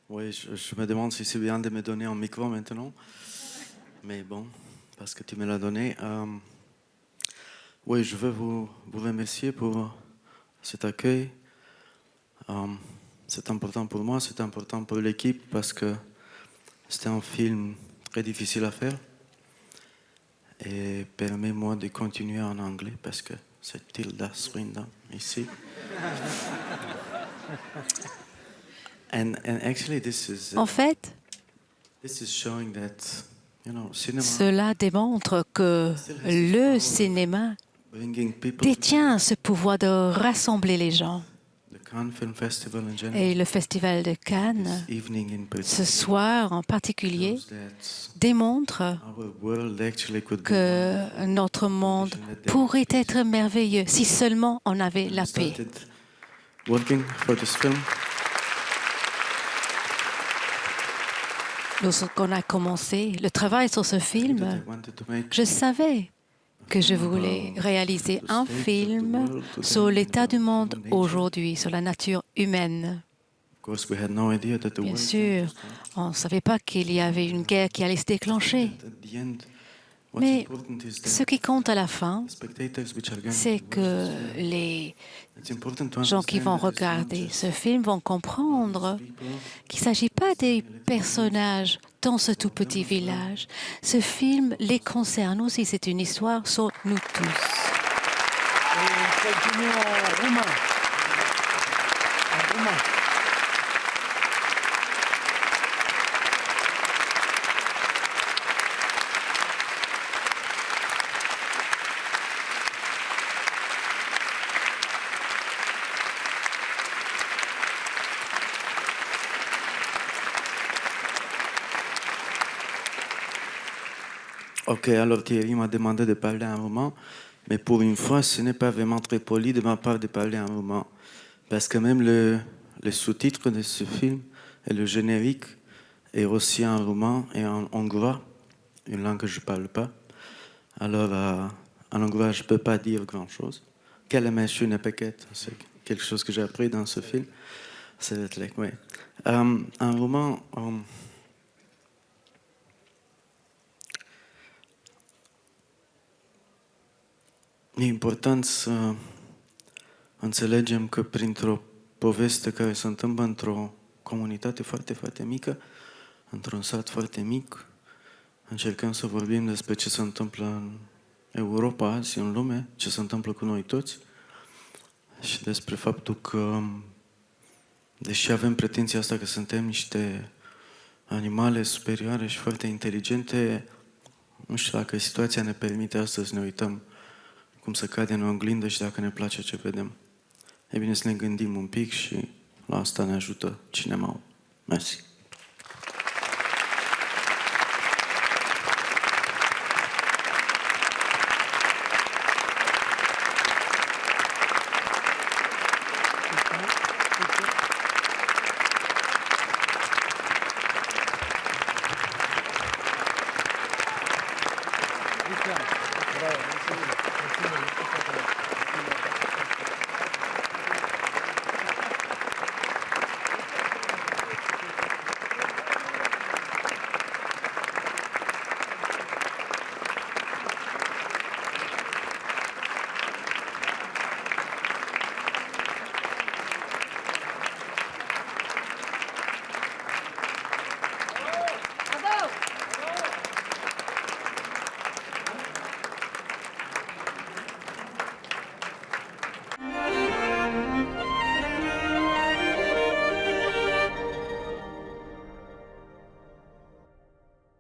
Oui, je me demande si c'est bien de me donner un micro maintenant. Mais bon, parce que tu me l'as donné. Oui, je veux vous remercier pour cet accueil. C'est important pour moi, c'est important pour l'équipe parce que c'était un film très difficile à faire. Et permets-moi de continuer en anglais parce que c'est Tilda Swinton ici. And actually En fait, this is showing that, cinema cela démontre que le cinéma bringing people détient ce pouvoir de rassembler les gens. the Cannes Film Festival in general, Et le Festival de this Cannes, evening in ce particular, soir en particulier, shows that démontre our world actually could be que notre monde pourrait être merveilleux si seulement on avait When la we paix. started working for this film, Lorsqu'on a commencé le travail sur ce I film, wanted to make je savais que je voulais réaliser un film sur l'état du monde aujourd'hui, sur la nature humaine. Of course, we had no idea that the Bien war is sûr, going to start. on ne savait pas qu'il y avait une guerre qui allait se déclencher. And at the end, what's Mais important is ce that qui compte à la fin, the spectators which are going c'est to watch que this film, les it's important to gens qui vont understand that it's not regarder just ce film vont comprendre people, qu'il ne s'agit pas des personnages dans ce tout petit village. Ce film les concerne aussi. C'est une histoire sur nous tous. Et continue en roumain. En roumain. Ok, alors Thierry m'a demandé de parler en roumain, mais pour une fois, ce n'est pas vraiment très poli de ma part de parler en roumain. Parce que même le sous-titre de ce film et le générique est aussi en roumain et en hongrois, une langue que je ne parle pas. Alors, en hongrois, je ne peux pas dire grand-chose. Kellemes Paquette, c'est quelque chose que j'ai appris dans ce film. C'est oui. En roumain, e important să înțelegem că printr-o poveste care se întâmplă într-o comunitate foarte, foarte mică, într-un sat foarte mic, încercăm să vorbim despre ce se întâmplă în Europa azi, în lume, ce se întâmplă cu noi toți și despre faptul că, deși avem pretenția asta că suntem niște animale superioare și foarte inteligente, nu știu dacă situația ne permite astăzi să ne uităm cum să cade în oglindă și dacă ne place ce vedem. E bine să ne gândim un pic și la asta ne ajută cinema. Mersi.